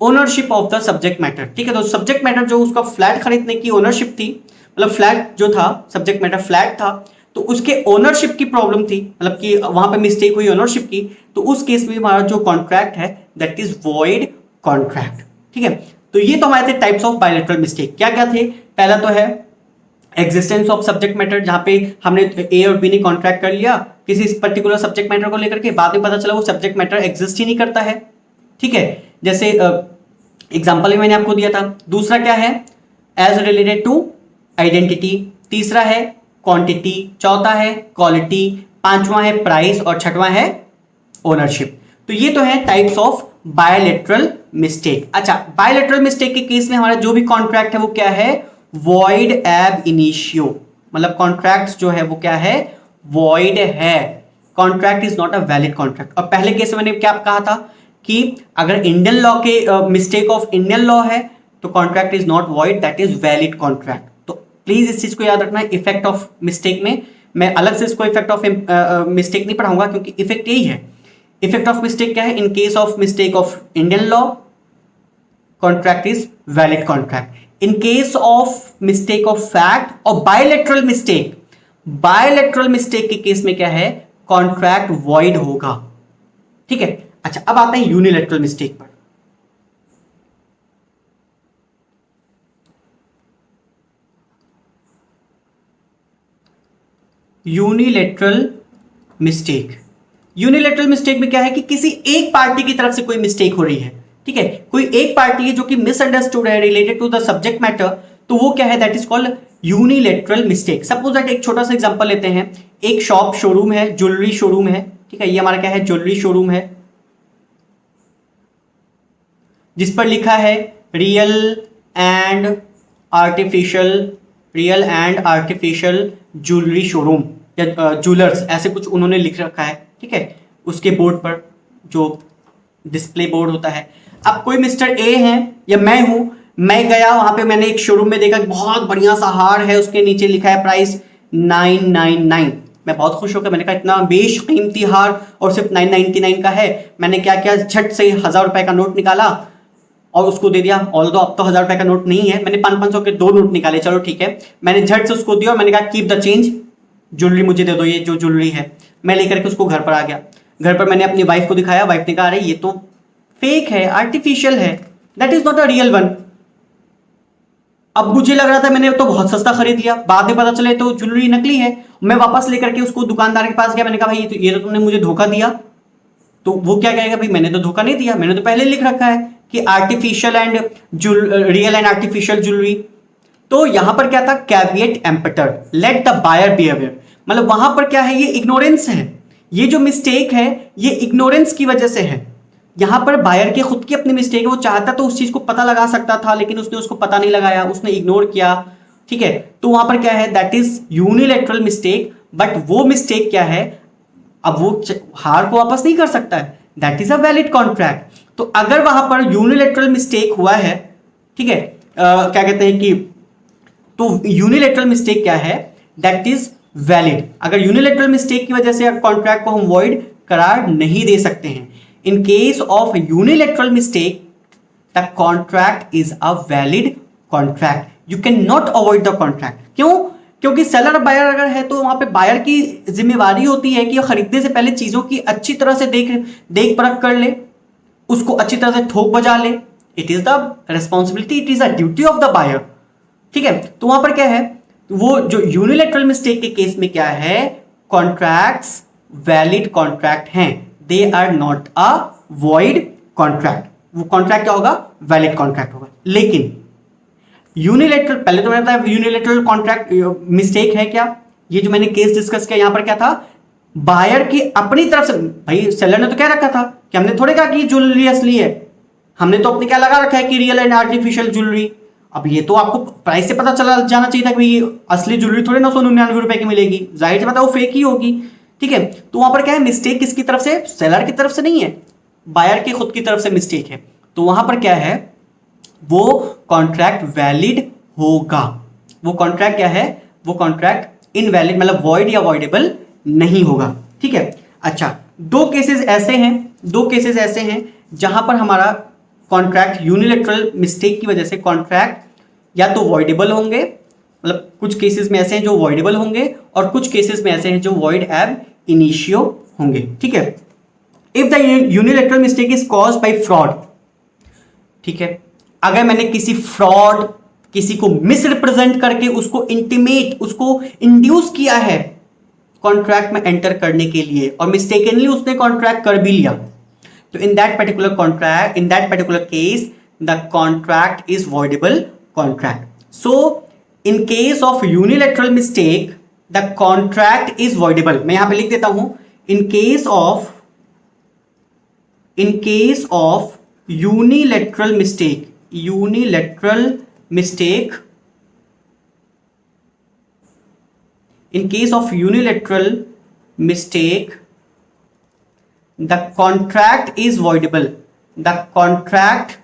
ownership of the subject matter. ठीक है, तो सब्जेक्ट मैटर जो उसका फ्लैट खरीदने की ओनरशिप थी, मतलब फ्लैट जो था, सब्जेक्ट मैटर फ्लैट था, तो उसके ओनरशिप की प्रॉब्लम थी, मतलब कि वहां पे मिस्टेक हुई ओनरशिप की। तो उस केस में हमारा जो कॉन्ट्रैक्ट है दैट इज वॉइड कॉन्ट्रैक्ट। ठीक है, तो ये तो हमारे थे टाइप्स ऑफ बायलैटरल मिस्टेक। क्या क्या थे, पहला तो है एग्जिस्टेंस ऑफ सब्जेक्ट मैटर, जहां पे हमने ए और बी ने कॉन्ट्रैक्ट कर लिया किसी पर्टिकुलर सब्जेक्ट मैटर को लेकर के, बाद में पता चला वो सब्जेक्ट मैटर एग्जिस्ट ही नहीं करता है। ठीक है, जैसे एग्जांपल में मैंने आपको दिया था। दूसरा क्या है, एज रिलेटेड टू आइडेंटिटी। तीसरा है क्वांटिटी। चौथा है क्वालिटी। पांचवा है प्राइस और छठवां है ओनरशिप। तो ये तो है टाइप्स ऑफ बायलैटरल मिस्टेक। अच्छा, बायलैटरल मिस्टेक के केस में हमारा जो भी कॉन्ट्रैक्ट है वो क्या है, वॉइड एब इनिशियो। मतलब कॉन्ट्रैक्ट जो है वो क्या है, वॉइड है। Contract is not a valid contract. और पहले केस में मैंने क्या कहा था कि अगर इंडियन लॉ के मिस्टेक ऑफ इंडियन लॉ है तो contract is not void, that is valid contract. तो प्लीज इस चीज को याद रखना। इफेक्ट ऑफ मिस्टेक में मैं अलग से इसको इफेक्ट ऑफ मिस्टेक नहीं पढ़ाऊंगा, क्योंकि इफेक्ट यही है। इफेक्ट ऑफ मिस्टेक क्या है, इन case of mistake of Indian law contract is valid contract. In case of mistake of fact और बायलैटरल मिस्टेक, बायलैटरल मिस्टेक के केस में क्या है, कॉन्ट्रैक्ट वॉइड होगा। ठीक है, अच्छा अब आते हैं यूनिलैटरल मिस्टेक पर। यूनिलैटरल मिस्टेक, यूनिलैटरल मिस्टेक में क्या है कि किसी एक पार्टी की तरफ से कोई मिस्टेक हो रही है। ठीक है, कोई एक पार्टी है जो कि मिसअंडरस्टूड है related to the subject matter, तो वो क्या है, that is called unilateral mistake. Suppose that एक छोटा सा एग्जांपल लेते हैं। एक शॉप, शोरूम है, ज्वेलरी शोरूम है। ठीक है, ये हमारा क्या है, ज्वेलरी शोरूम है, जिस पर लिखा है real and artificial, real and artificial jewellery showroom या ज्वेलर्स, ऐसे कुछ उन्होंने लिख रखा है। ठीक है, उसके बोर्ड पर जो डिस्प्ले बोर्ड होता है। अब कोई मिस्टर ए है या मैं हूं, मैं गया वहां पे, मैंने एक शोरूम में देखा कि बहुत बढ़िया सा हार है, उसके नीचे लिखा है प्राइस 999। मैं बहुत खुश होकर मैंने कहा इतना बेशकीमती हार और सिर्फ 999 का है। मैंने क्या किया, झट से 1000 रुपए का नोट निकाला और उसको दे दिया। ऑल्दो अब तो 1000 रुपए का नोट नहीं है, मैंने 500 के 2 नोट निकाले, चलो ठीक है। मैंने झट से उसको दिया और मैंने कहा कीप द चेंज, ज्वेलरी मुझे दे दो, ये जो ज्वेलरी है। मैं लेकर के उसको घर पर आ गया। घर पर मैंने अपनी वाइफ को दिखाया, वाइफ ने कहा अरे ये तो फेक है, आर्टिफिशियल है, that is not a real one. अब मुझे लग रहा था मैंने तो बहुत सस्ता खरीद लिया, बाद में पता चले तो ज्वेलरी नकली है। मैं वापस लेकर के उसको दुकानदार के पास गया, मैंने कहा भाई ये तो तुमने मुझे धोखा दिया। तो वो क्या कहेगा, भाई मैंने तो धोखा नहीं दिया, मैंने तो पहले लिख रखा है कि artificial and real and artificial jewellery. तो यहां पर क्या था, caveat emptor, let the buyer be aware. मतलब वहां पर क्या है, ये इग्नोरेंस है। ये जो मिस्टेक है ये इग्नोरेंस की वजह से है। यहां पर बायर की खुद की अपनी मिस्टेक है, वो चाहता तो उस चीज को पता लगा सकता था, लेकिन उसने उसको पता नहीं लगाया, उसने इग्नोर किया। ठीक है, तो वहां पर क्या है, that is unilateral mistake. But वो मिस्टेक क्या है, अब वो हार को वापस नहीं कर सकता है, that is a valid contract. तो अगर वहां पर यूनिलैटरल मिस्टेक हुआ है, ठीक है, क्या कहते हैं कि, तो यूनिलैटरल मिस्टेक क्या है, दैट इज वैलिड। अगर यूनिलैटरल मिस्टेक की वजह से कॉन्ट्रैक्ट को हम वॉइड करार नहीं दे सकते हैं। इन case of unilateral mistake the contract is a valid contract, you can not avoid the contract. क्यों, क्योंकि सेलर और बायर अगर है तो वहां पे बायर की जिम्मेवारी होती है कि खरीदने से पहले चीजों की अच्छी तरह से देख परख कर ले, उसको अच्छी तरह से ठोक बजा ले। It is the responsibility, it is the duty of the buyer. ठीक है, तो वहां पर क्या है, वो जो यूनिलैटरल मिस्टेक के केस में क्या है, कॉन्ट्रैक्ट्स वैलिड कॉन्ट्रैक्ट हैं, they are not a void contract. वो कॉन्ट्रैक्ट क्या होगा, वैलिड कॉन्ट्रैक्ट होगा। लेकिन यूनिलैटरल, पहले तो मैंने बताया यूनिलैटरल कॉन्ट्रैक्ट मिस्टेक है क्या, ये जो मैंने केस डिस्कस किया यहां पर क्या था, बायर की अपनी तरफ से, भाई सेलर ने तो क्या रखा था कि हमने थोड़े कहा कि ज्वेलरी असली है, हमने तो अपने क्या लगा रखा है कि रियल एंड आर्टिफिशियल ज्वेलरी। अब ये तो आपको प्राइस से पता चला जाना चाहिए था कि ये असली ज्वेलरी थोड़ी 999 रुपए की मिलेगी, जाहिर सी बात है वो फेक ही होगी। ठीक है, तो वहां पर क्या है, मिस्टेक किसकी तरफ से, सेलर की तरफ से नहीं है, बायर की खुद की तरफ से मिस्टेक है। तो वहां पर क्या है, वो कॉन्ट्रैक्ट वैलिड होगा। वो कॉन्ट्रैक्ट क्या है, वो कॉन्ट्रैक्ट इनवैलिड मतलब वॉइड या वॉइडेबल नहीं होगा। ठीक है, अच्छा दो केसेस ऐसे हैं जहां पर हमारा कॉन्ट्रैक्ट यूनिलैटरल मिस्टेक की वजह से कॉन्ट्रैक्ट या तो वॉइडेबल होंगे, मतलब कुछ केसेस में ऐसे हैं जो वॉइडेबल होंगे और कुछ केसेस में ऐसे हैं जो वॉइड एब इनिशियो होंगे। ठीक है, if the unilateral mistake is caused by fraud, ठीक है, अगर मैंने किसी को मिसरिप्रेजेंट करके उसको इंड्यूस किया है कॉन्ट्रैक्ट में एंटर करने के लिए और मिस्टेकनली उसने कॉन्ट्रैक्ट कर भी लिया, तो in that particular case the contract is voidable contract. So in case of unilateral mistake the contract is voidable. मैं यहां पे लिख देता हूं, in case of unilateral mistake in case of unilateral mistake the contract is voidable. The contract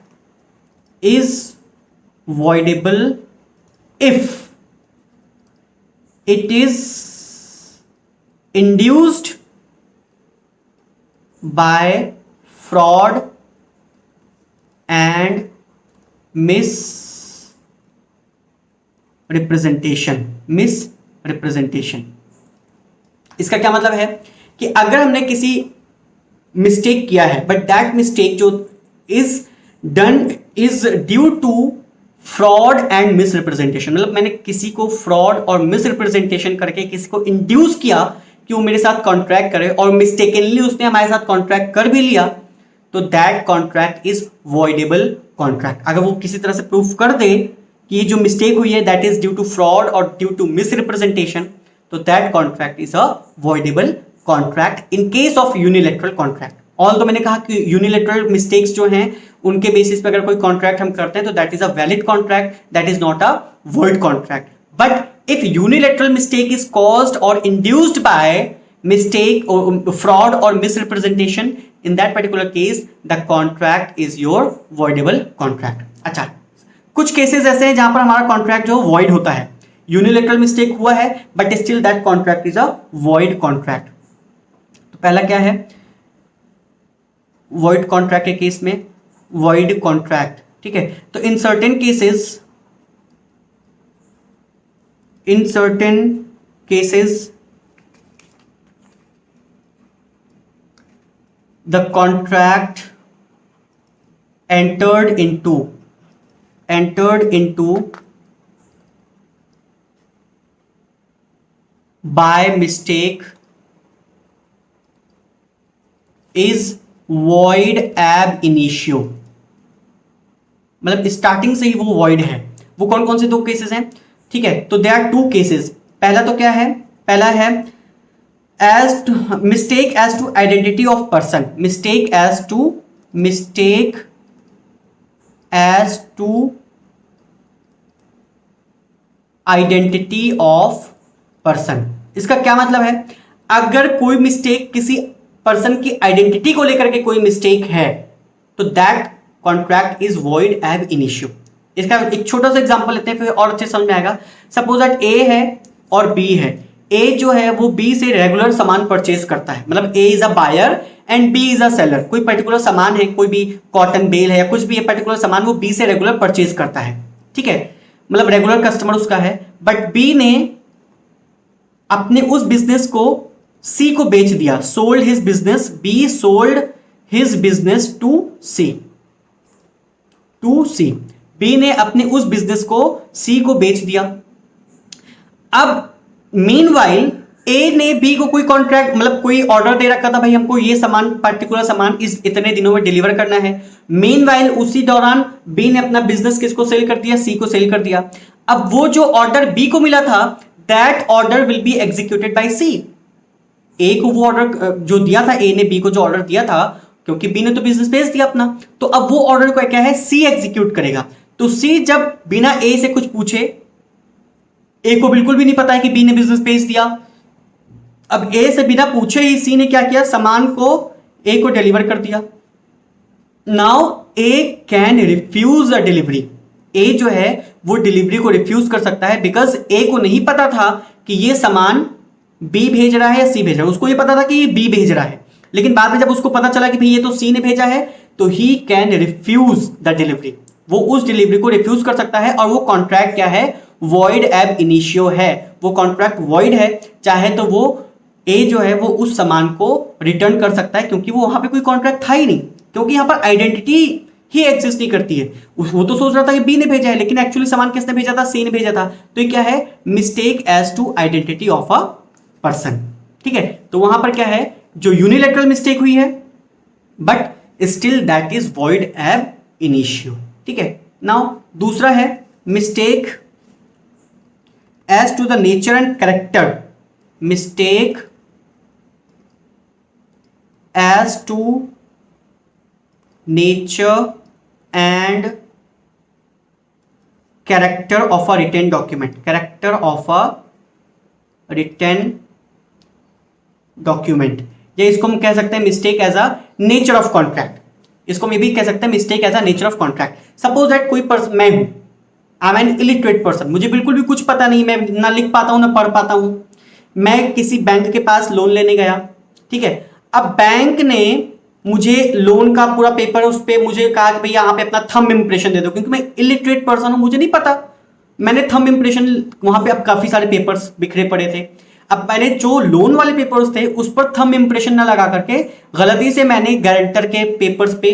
is voidable if it is induced by fraud and misrepresentation. इसका क्या मतलब है कि अगर हमने किसी मिस्टेक किया है बट दैट मिस्टेक जो is due to fraud and misrepresentation, मतलब मैंने किसी को फ्रॉड और मिसरिप्रेजेंटेशन करके किसी को इंड्यूस किया कि वो मेरे साथ कॉन्ट्रैक्ट करे और मिस्टेकनली उसने हमारे साथ कॉन्ट्रैक्ट कर भी लिया, तो that contract is voidable contract. अगर वो किसी तरह से प्रूफ कर दे कि ये जो मिस्टेक हुई है that is due to fraud और ड्यू टू मिसरिप्रेजेंटेशन, तो that contract is a voidable contract in case of unilateral contract. ऑल तो मैंने कहा कि यूनिलैटरल मिस्टेक्स जो हैं उनके बेसिस पे अगर कोई कॉन्ट्रैक्ट हम करते हैं तो that is a valid contract, that is not a void contract. But if unilateral mistake is caused और इंड्यूस्ड बाय मिस्टेक फ्रॉड और misrepresentation, in that particular case the contract is your voidable contract. अच्छा, कुछ cases ऐसे हैं जहां पर हमारा contract जो वॉइड होता है, यूनिलैटरल मिस्टेक हुआ है but still that contract is a void contract. तो पहला क्या है, वॉइड कॉन्ट्रैक्ट के केस में वॉइड कॉन्ट्रैक्ट। ठीक है, तो in certain cases the contract entered into by mistake is void ab initio, मतलब स्टार्टिंग से ही वो void है। वो कौन कौन से दो केसेस हैं? ठीक है, तो there are two cases। पहला तो क्या है, पहला है mistake as to identity of person, mistake as to identity of person। इसका क्या मतलब है, अगर कोई मिस्टेक किसी पर्सन की आइडेंटिटी को लेकर के कोई मिस्टेक है तो that contract is void ab initio. इसका एक छोटा सा एग्जांपल लेते हैं फिर और अच्छे समझ में आएगा। सपोज दैट ए है और बी है। ए जो है वो बी से रेगुलर सामान परचेज करता है, मतलब A is a buyer and B is a seller. कोई पर्टिकुलर सामान है, कोई भी कॉटन बेल है या कुछ भी है पर्टिकुलर सामान, वो बी से रेगुलर परचेज करता है। ठीक है, मतलब रेगुलर कस्टमर उसका है, बट बी ने अपने उस बिजनेस को सी को बेच दिया, sold his business, B sold his business to C. B ने अपने उस बिजनेस को सी को बेच दिया। अब मीनवाइल ए ने बी को कोई कॉन्ट्रैक्ट मतलब कोई ऑर्डर दे रखा था, भाई हमको ये सामान पर्टिकुलर सामान इस इतने दिनों में डिलीवर करना है। मीनवाइल उसी दौरान बी ने अपना बिजनेस किसको सेल कर दिया, सी को सेल कर दिया। अब वो जो ऑर्डर बी को मिला था that order will be executed by C. A को वो ऑर्डर जो दिया था, ए ने बी को जो ऑर्डर दिया था क्योंकि बी ने तो बिजनेस भेज दिया अपना, तो अब वो ऑर्डर को क्या है, सी एग्जीक्यूट करेगा। तो सी जब बिना ए से कुछ पूछे, ए को बिल्कुल भी नहीं पता है कि बी ने बिजनेस भेज दिया, अब ए से बिना पूछे ही सी ने क्या किया, सामान को ए को डिलीवर कर दिया। Now A can refuse the delivery, A जो है वो डिलीवरी को रिफ्यूज कर सकता है, बिकॉज ए को नहीं पता था कि ये सामान बी भेज रहा है या सी भेज रहा है। उसको ये पता था कि ये बी भेज रहा है, लेकिन बाद में जब उसको पता चला कि भाई ये तो सी ने भेजा है, तो he can refuse the delivery, वो उस डिलीवरी को रिफ्यूज कर सकता है। और वो कॉन्ट्रैक्ट क्या है, वॉइड एब इनिशियो है, वो कॉन्ट्रैक्ट वॉइड है। चाहे तो वो ए जो है वो उस सामान को रिटर्न कर सकता है, क्योंकि वो वहां पे कोई कॉन्ट्रैक्ट था ही नहीं, क्योंकि यहां पर आइडेंटिटी ही एग्जिस्ट नहीं करती है। वो तो सोच रहा था कि बी ने भेजा है, लेकिन एक्चुअली सामान किसने भेजा था, सी ने भेजा था। तो ये क्या है, mistake as to identity of a person, ठीक है। तो वहां पर क्या है, जो यूनिलैटरल मिस्टेक हुई है, but still that is void ab initio, ठीक है। नाउ दूसरा है mistake as to the nature and character, mistake as to nature and character of a written document, character of a written document, या इसको हम कह सकते हैं mistake as a nature of contract, इसको हम ये भी कह सकते हैं mistake as a nature of contract. Suppose that कोई पर्सन, मैं हूं, आई एम एन इलिटरेट पर्सन, मुझे बिल्कुल भी कुछ पता नहीं, मैं ना लिख पाता हूं ना पढ़ पाता हूं। मैं किसी बैंक के पास लोन लेने गया, ठीक है। अब बैंक ने मुझे लोन का पूरा पेपर, उस पर मुझे कहा कि भैया यहाँ पे अपना थंब इंप्रेशन दे दो, क्योंकि मैं इलिटरेट पर्सन हूं, मुझे नहीं पता। मैंने थंब इंप्रेशन, वहां पे अब काफी सारे पेपर्स बिखरे पड़े थे, अब मैंने जो लोन वाले पेपर्स थे उस पर थंब इंप्रेशन ना लगा करके गलती से मैंने गारंटर के पेपर्स पे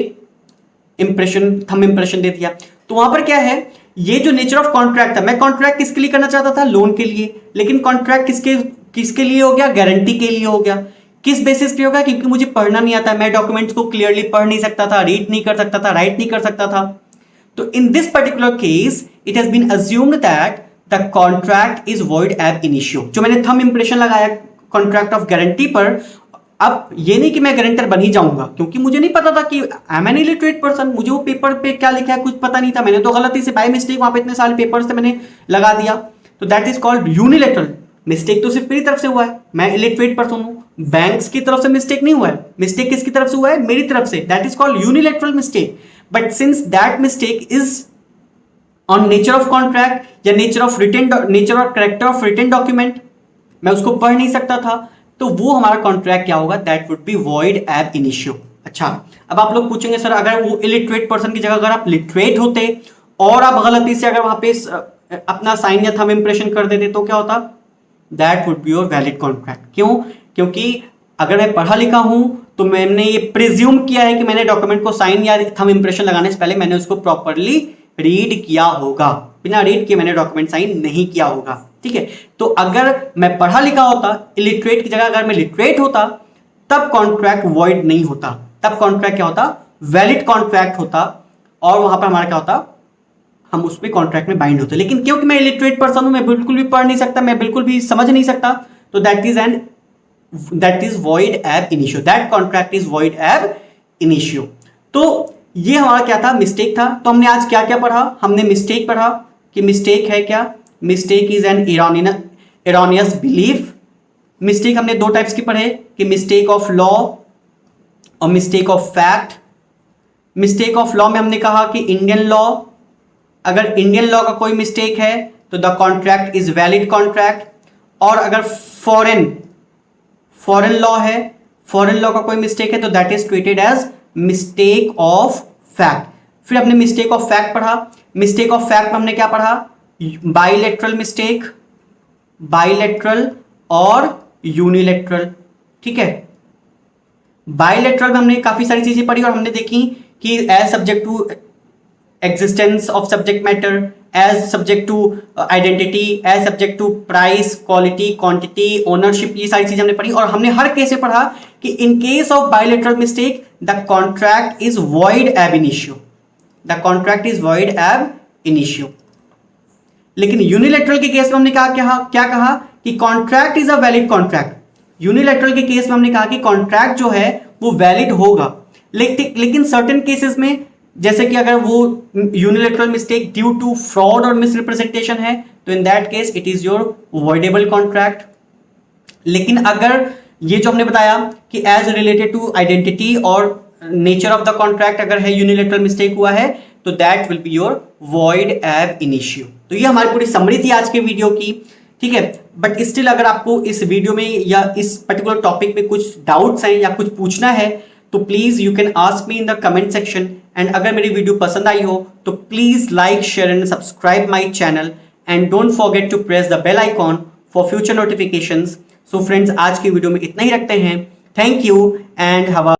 इंप्रेशन, थंब इंप्रेशन दे दिया। तो वहां पर क्या है, ये जो नेचर ऑफ कॉन्ट्रैक्ट था, मैं कॉन्ट्रैक्ट किसके लिए करना चाहता था, लोन के लिए, लेकिन कॉन्ट्रैक्ट किसके किसके लिए हो गया, गारंटी के लिए हो गया। किस बेसिस पे होगा, क्योंकि मुझे पढ़ना नहीं आता, मैं डॉक्यूमेंट्स को क्लियरली पढ़ नहीं सकता था, रीड नहीं कर सकता था, राइट नहीं कर सकता था। तो in this particular case it has been assumed that the contract is void ab initio. जो मैंने थंब इंप्रेशन लगाया कॉन्ट्रैक्ट ऑफ गारंटी पर, अब ये नहीं कि मैं गारंटर बन ही जाऊंगा, क्योंकि मुझे नहीं पता था कि I am an illiterate person, मुझे वो पेपर पे क्या लिखा है कुछ पता नहीं था, मैंने तो गलती से बाय मिस्टेक वहां पे इतने सारे पेपर्स थे मैंने लगा दिया। तो that is called unilateral mistake. तो सिर्फ मेरी तरफ से हुआ है, मैं इलिटरेट पर्सन हूं, बैंक्स की तरफ से मिस्टेक नहीं हुआ है, मिस्टेक किसकी तरफ से हुआ है, मेरी तरफ से। That is called unilateral mistake. But since that mistake is on nature of contract या नेचर ऑफ रिटन, नेचर और कैरेक्टर ऑफ रिटन डॉक्यूमेंट, मैं उसको पढ़ नहीं सकता था, तो वो हमारा कॉन्ट्रैक्ट क्या होगा, that would be void ab initio. अच्छा, अब आप लोग पूछेंगे सर अगर वो इलिटरेट पर्सन की जगह अगर आप लिटरेट होते और आप गलती से अगर वहां पे अपना साइन या थंब इंप्रेशन कर देते तो क्या होता, that would be your valid contract. क्यों, क्योंकि अगर मैं पढ़ा लिखा हूं तो मैंने ये प्रिज्यूम किया है कि मैंने डॉक्यूमेंट को साइन या थंब इंप्रेशन लगाने से पहले मैंने उसको प्रॉपरली रीड किया होगा, बिना रीड किए मैंने डॉक्यूमेंट साइन नहीं किया होगा, ठीक है। तो अगर मैं पढ़ा लिखा होता, इलिटरेट की जगह अगर मैं लिटरेट होता, तब कॉन्ट्रैक्ट वॉइड नहीं होता, तब कॉन्ट्रैक्ट क्या होता, वैलिड कॉन्ट्रैक्ट होता, और वहां पर हमारा क्या होता, हम उस पर कॉन्ट्रैक्ट में बाइंड होते। लेकिन क्योंकि मैं इलिटरेट पर्सन हूं, मैं बिल्कुल भी पढ़ नहीं सकता, मैं बिल्कुल भी समझ नहीं सकता, तो that is void ab initio, that contract is void ab initio. तो ये हमारा क्या था, मिस्टेक था। तो हमने आज क्या क्या पढ़ा, हमने मिस्टेक पढ़ा कि मिस्टेक है क्या, mistake is an erroneous belief. Mistake हमने दो टाइप्स की पढ़े कि मिस्टेक ऑफ लॉ और mistake of fact. Mistake of law में हमने कहा कि इंडियन लॉ, अगर इंडियन लॉ का कोई मिस्टेक है तो the contract is valid contract, और अगर फॉरेन लॉ है, फॉरेन लॉ का कोई मिस्टेक है तो that is treated as mistake of fact. फिर हमने मिस्टेक ऑफ फैक्ट पढ़ा। मिस्टेक ऑफ फैक्ट में हमने क्या पढ़ा, बाइलेटरल मिस्टेक, बाइलेटरल और यूनिलैटरल, ठीक है। बाइलेटरल में हमने काफी सारी चीजें पढ़ी और हमने देखी कि as subject to existence of subject matter, as subject to identity, as subject to price, quality, quantity, ownership, ये सारी चीजें हमने पढ़ी। और हमने हर केस में पढ़ा कि इन case of bilateral mistake the contract is void ab initio, the contract is void ab initio. लेकिन यूनिलैटरल के केस में हमने कहा क्या कहा कि contract is a valid contract. Unilateral के केस में हमने कहा कि कॉन्ट्रैक्ट जो है वो वैलिड होगा, लेकिन सर्टेन केसेस में, जैसे कि अगर वो unilateral mistake due to fraud और मिसरिप्रेजेंटेशन है, तो in that case it is your voidable contract. लेकिन अगर ये जो हमने बताया कि एज रिलेटेड टू आइडेंटिटी और नेचर ऑफ द कॉन्ट्रैक्ट अगर है यूनिलेटरल मिस्टेक हुआ है, तो that will be your void ab initio. तो ये हमारी पूरी समरी थी आज के वीडियो की, ठीक है। बट स्टिल अगर आपको इस वीडियो में या इस पर्टिकुलर टॉपिक में कुछ डाउट्स हैं या कुछ पूछना है, तो please you can ask me in the comment section. And अगर मेरी वीडियो पसंद आई हो तो please like, share and subscribe my channel and don't forget to press the bell icon for future notifications. So friends, आज की video में इतना ही रखते हैं। Thank you and have a